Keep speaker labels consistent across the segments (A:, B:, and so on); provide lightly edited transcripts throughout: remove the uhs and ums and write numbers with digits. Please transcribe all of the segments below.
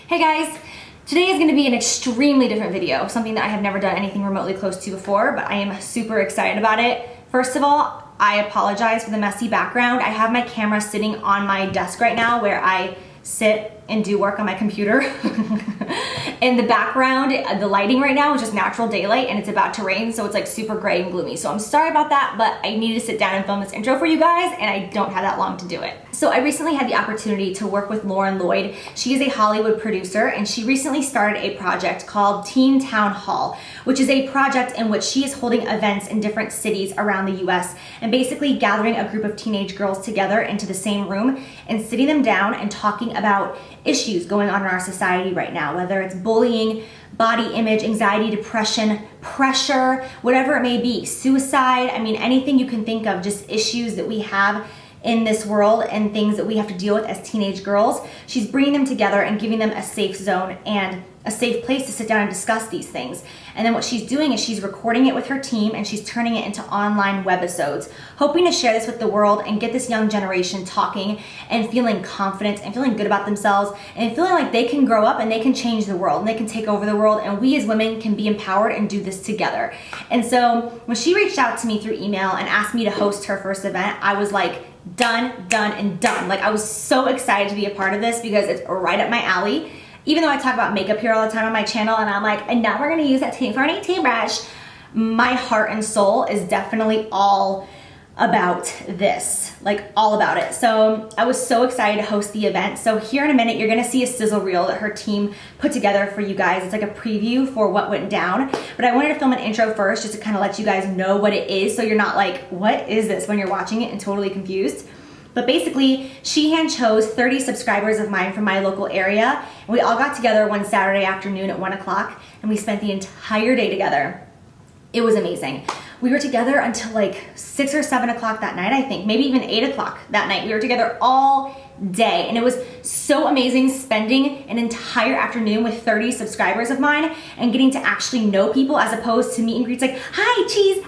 A: Hey guys, today is going to be an extremely different video, something that I have never done anything remotely close to before, but I am super excited about it. First of all, I apologize for the messy background. I have my camera sitting on my desk right now where I sit and do work on my computer. In the background, the lighting right now is just natural daylight and it's about to rain, so it's like super gray and gloomy. So I'm sorry about that, but I needed to sit down and film this intro for you guys and I don't have that long to do it. So I recently had the opportunity to work with Lauren Lloyd. She is a Hollywood producer and she recently started a project called Teen Town Hall, which is a project in which she is holding events in different cities around the US and basically gathering a group of teenage girls together into the same room and sitting them down and talking about issues going on in our society right now, whether it's bullying, body image, anxiety, depression, pressure, whatever it may be, suicide, I mean, anything you can think of, just issues that we have in this world and things that we have to deal with as teenage girls. She's bringing them together and giving them a safe zone and a safe place to sit down and discuss these things. And then what she's doing is she's recording it with her team and she's turning it into online webisodes, hoping to share this with the world and get this young generation talking and feeling confident and feeling good about themselves and feeling like they can grow up and they can change the world and they can take over the world and we as women can be empowered and do this together. And so when she reached out to me through email and asked me to host her first event, I was like, done, and done. Like I was so excited to be a part of this because it's right up my alley. Even though I talk about makeup here all the time on my channel and I'm like, and now we're gonna use that 2018 brush, my heart and soul is definitely all about this, like all about it. So I was so excited to host the event. So here in a minute, you're gonna see a sizzle reel that her team put together for you guys. It's like a preview for what went down. But I wanted to film an intro first just to kind of let you guys know what it is so you're not like, what is this when you're watching it and totally confused. But basically, she hand chose 30 subscribers of mine from my local area. And we all got together one Saturday afternoon at 1 o'clock and we spent the entire day together. It was amazing. We were together until like 6 or 7 o'clock that night, I think, maybe even 8 o'clock that night. We were together all day and it was so amazing spending an entire afternoon with 30 subscribers of mine and getting to actually know people as opposed to meet and greets like, hi cheese,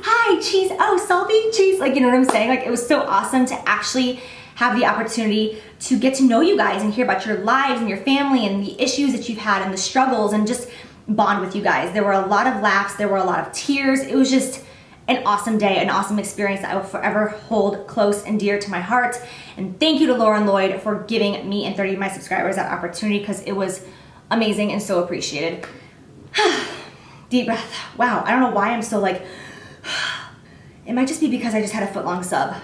A: oh salty cheese, like you know what I'm saying? Like it was so awesome to actually have the opportunity to get to know you guys and hear about your lives and your family and the issues that you've had and the struggles and just bond with you guys. There were a lot of laughs, there were a lot of tears. It was just an awesome day, an awesome experience that I will forever hold close and dear to my heart. And thank you to Lauren Lloyd for giving me and 30 of my subscribers that opportunity because it was amazing and so appreciated. Deep breath. Wow, I don't know why I'm so like, it might just be because I just had a foot-long sub.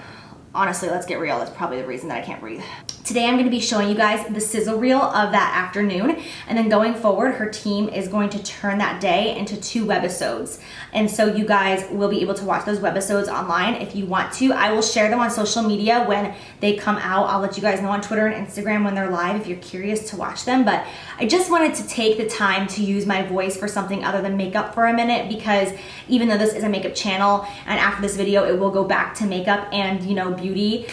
A: Honestly, let's get real. That's probably the reason that I can't breathe. Today I'm going to be showing you guys the sizzle reel of that afternoon, and then going forward her team is going to turn that day into 2 webisodes. And so you guys will be able to watch those webisodes online if you want to. I will share them on social media when they come out. I'll let you guys know on Twitter and Instagram when they're live if you're curious to watch them. But I just wanted to take the time to use my voice for something other than makeup for a minute because even though this is a makeup channel and after this video it will go back to makeup and you know beauty,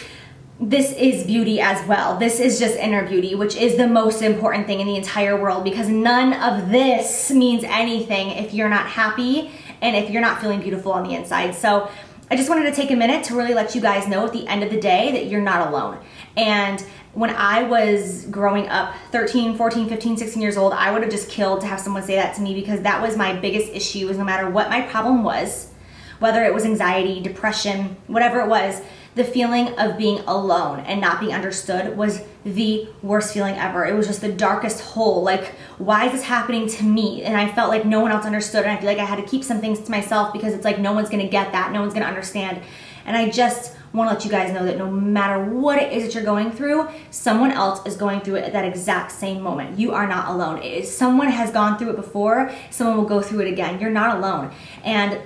A: this is beauty as well. This is just inner beauty, which is the most important thing in the entire world because none of this means anything if you're not happy and if you're not feeling beautiful on the inside. So I just wanted to take a minute to really let you guys know at the end of the day that you're not alone. And when I was growing up, 13, 14, 15, 16 years old, I would have just killed to have someone say that to me because that was my biggest issue is no matter what my problem was, whether it was anxiety, depression, whatever it was, the feeling of being alone and not being understood was the worst feeling ever. It was just the darkest hole. Like, why is this happening to me? And I felt like no one else understood and I feel like I had to keep some things to myself because it's like no one's gonna get that, no one's gonna understand. And I just wanna let you guys know that no matter what it is that you're going through, someone else is going through it at that exact same moment. You are not alone. Someone has gone through it before, someone will go through it again. You're not alone. And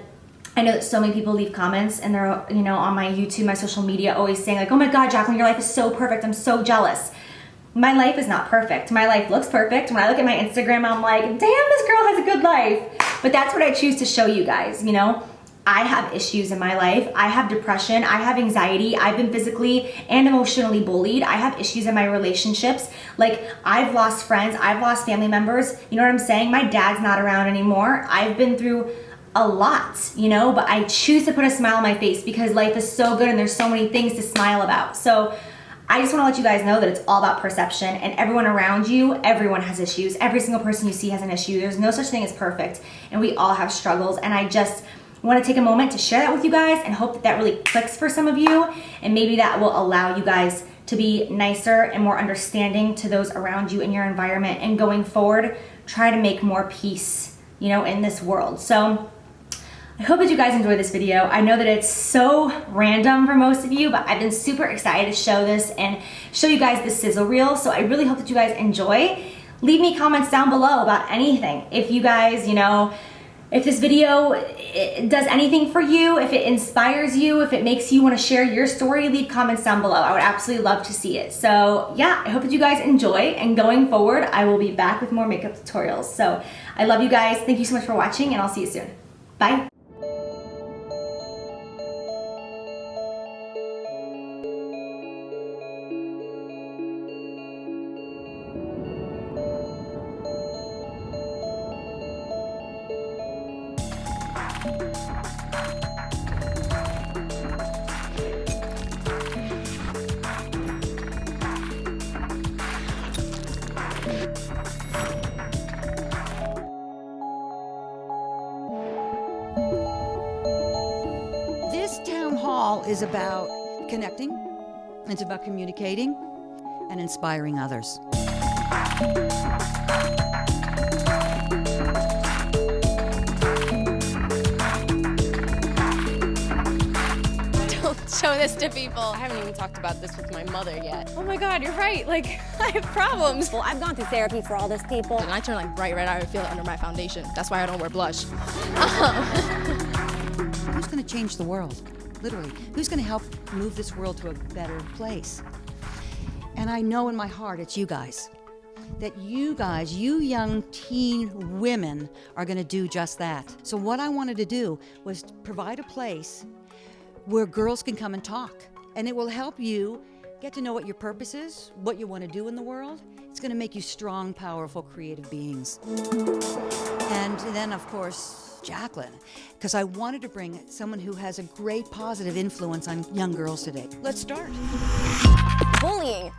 A: I know that so many people leave comments and they're, you know, on my YouTube, my social media, always saying like, oh my God, Jaclyn, your life is so perfect. I'm so jealous. My life is not perfect. My life looks perfect. When I look at my Instagram, I'm like, damn, this girl has a good life. But that's what I choose to show you guys, you know? I have issues in my life. I have depression. I have anxiety. I've been physically and emotionally bullied. I have issues in my relationships. Like, I've lost friends. I've lost family members. You know what I'm saying? My dad's not around anymore. I've been through a lot, you know, but I choose to put a smile on my face because life is so good and there's so many things to smile about. So I just want to let you guys know that it's all about perception, and everyone around you, everyone has issues. Every single person you see has an issue. There's no such thing as perfect, and we all have struggles. And I just want to take a moment to share that with you guys and hope that that really clicks for some of you, and maybe that will allow you guys to be nicer and more understanding to those around you in your environment, and going forward, try to make more peace, you know, in this world. So I hope that you guys enjoyed this video. I know that it's so random for most of you, but I've been super excited to show this and show you guys the sizzle reel. So I really hope that you guys enjoy. Leave me comments down below about anything. If you guys, you know, if this video does anything for you, if it inspires you, if it makes you want to share your story, leave comments down below. I would absolutely love to see it. So yeah, I hope that you guys enjoy, and going forward, I will be back with more makeup tutorials. So I love you guys. Thank you so much for watching, and I'll see you soon. Bye.
B: This town hall is about connecting, it's about communicating and inspiring others.
C: Don't show this to people. I haven't even talked about this with my mother yet. Oh my God, you're right. Like, I have problems.
D: Well, I've gone through therapy for all this, people.
C: And I turn like bright red, I would feel it under my foundation. That's why I don't wear blush.
B: Who's going to change the world? Literally. Who's going to help move this world to a better place? And I know in my heart it's you guys. That you guys, you young teen women, are going to do just that. So what I wanted to do was provide a place where girls can come and talk. And it will help you get to know what your purpose is, what you want to do in the world. It's going to make you strong, powerful, creative beings. And then, of course, Jaclyn, because I wanted to bring someone who has a great positive influence on young girls today. Let's start.
D: Bullying.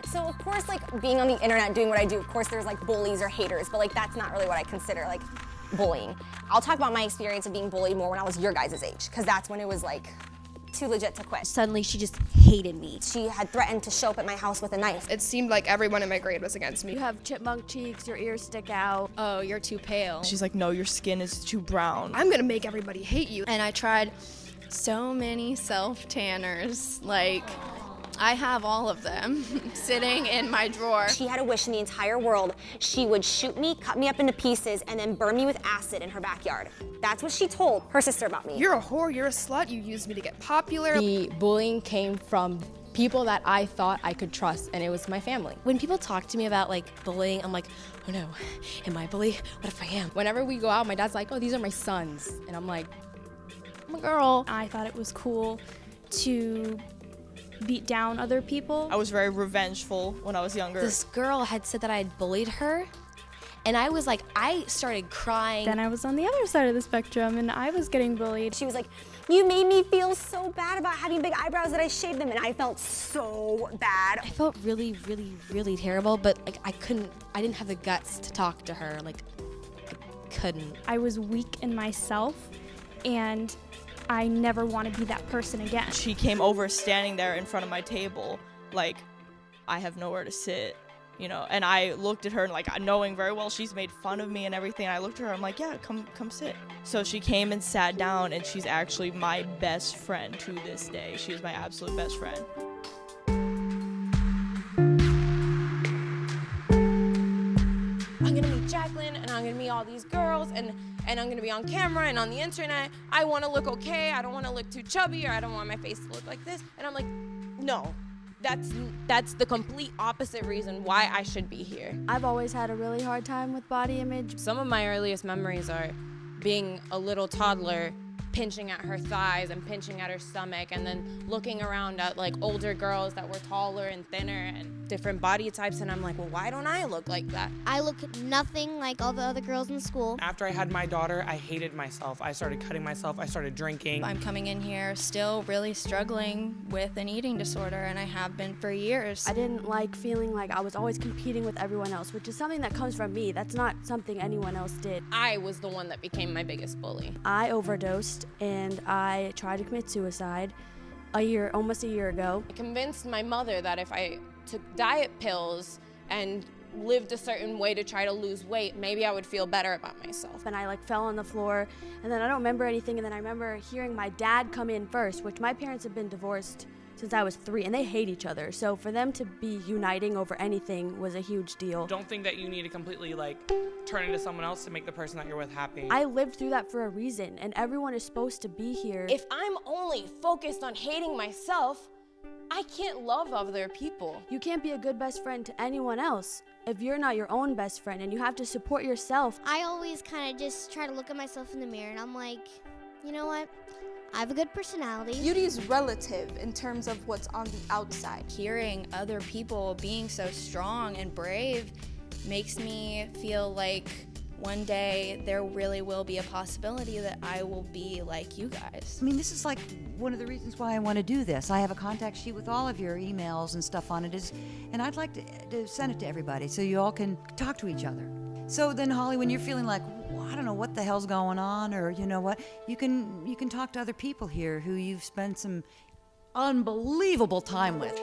D: So of course, like being on the internet doing what I do, of course there's like bullies or haters, but like that's not really what I consider like bullying. I'll talk about my experience of being bullied more when I was your guys' age, because that's when it was like too legit to quit.
E: Suddenly she just hated me.
D: She had threatened to show up at my house with a knife.
C: It seemed like everyone in my grade was against me.
E: You have chipmunk cheeks, your ears stick out.
C: Oh, you're too pale.
F: She's like, no, your skin is too brown.
C: I'm gonna make everybody hate you. And I tried so many self-tanners. Like, I have all of them sitting in my drawer.
D: She had a wish in the entire world. She would shoot me, cut me up into pieces, and then burn me with acid in her backyard. That's what she told her sister about me.
C: You're a whore, you're a slut, you used me to get popular.
G: The bullying came from people that I thought I could trust, and it was my family.
E: When people talk to me about like bullying, I'm like, oh no, am I a bully? What if I am?
G: Whenever we go out, my dad's like, oh, these are my sons. And I'm like, I'm a girl.
H: I thought it was cool to beat down other people.
F: I was very revengeful when I was younger.
E: This girl had said that I had bullied her, and I was like, I started crying.
H: Then I was on the other side of the spectrum and I was getting bullied.
D: She was like, you made me feel so bad about having big eyebrows that I shaved them, and I felt so bad.
E: I felt really, really, really terrible, but like I didn't have the guts to talk to her. Like, I couldn't.
H: I was weak in myself, and I never want to be that person again.
F: She came over standing there in front of my table, like, I have nowhere to sit, you know, and I looked at her and like, knowing very well she's made fun of me and everything, I looked at her, I'm like, yeah, come sit. So she came and sat down, and she's actually my best friend to this day. She is my absolute best friend.
C: I'm gonna meet Jaclyn, and I'm gonna meet all these girls, and I'm gonna be on camera and on the internet. I wanna look okay, I don't wanna look too chubby, or I don't want my face to look like this. And I'm like, no, that's the complete opposite reason why I should be here.
H: I've always had a really hard time with body image.
C: Some of my earliest memories are being a little toddler pinching at her thighs and pinching at her stomach, and then looking around at like older girls that were taller and thinner and different body types, and I'm like, well, why don't I look like that?
I: I look nothing like all the other girls in school.
J: After I had my daughter, I hated myself. I started cutting myself, I started drinking.
K: I'm coming in here still really struggling with an eating disorder, and I have been for years.
L: I didn't like feeling like I was always competing with everyone else, which is something that comes from me. That's not something anyone else did.
C: I was the one that became my biggest bully.
L: I overdosed and I tried to commit suicide almost a year ago.
C: I convinced my mother that if I took diet pills and lived a certain way to try to lose weight, maybe I would feel better about myself.
L: And I like fell on the floor, and then I don't remember anything, and then I remember hearing my dad come in first, which my parents have been divorced since I was 3, and they hate each other. So for them to be uniting over anything was a huge deal.
J: Don't think that you need to completely like turn into someone else to make the person that you're with happy.
L: I lived through that for a reason, and everyone is supposed to be here.
C: If I'm only focused on hating myself, I can't love other people.
L: You can't be a good best friend to anyone else if you're not your own best friend, and you have to support yourself.
I: I always kind of just try to look at myself in the mirror and I'm like, you know what? I have a good personality.
M: Beauty is relative in terms of what's on the outside.
K: Hearing other people being so strong and brave makes me feel like one day there really will be a possibility that I will be like you guys.
B: I mean, this is like one of the reasons why I want to do this. I have a contact sheet with all of your emails and stuff on it, and I'd like to send it to everybody so you all can talk to each other. So then, Holly, when you're feeling like, well, I don't know what the hell's going on, or you know what, you can talk to other people here who you've spent some unbelievable time with.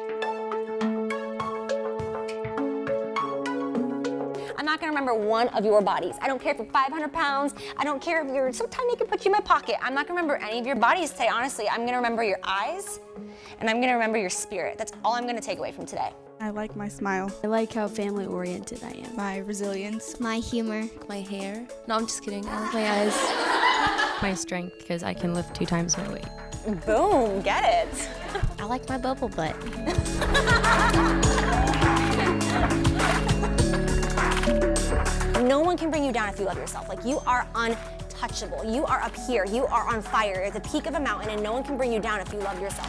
D: I'm not gonna remember one of your bodies. I don't care if you're 500 pounds. I don't care if you're so tiny I can put you in my pocket. I'm not gonna remember any of your bodies today, honestly. I'm gonna remember your eyes, and I'm gonna remember your spirit. That's all I'm gonna take away from today.
M: I like my smile.
L: I like how family-oriented I am.
M: My resilience.
I: My humor.
E: My hair. No, I'm just kidding. I like my eyes. My strength, because I can lift 2 times my weight.
D: Boom, get it.
E: I like my bubble butt.
D: No one can bring you down if you love yourself. Like, you are untouchable. You are up here. You are on fire. You're at the peak of a mountain, and no one can bring you down if you love yourself.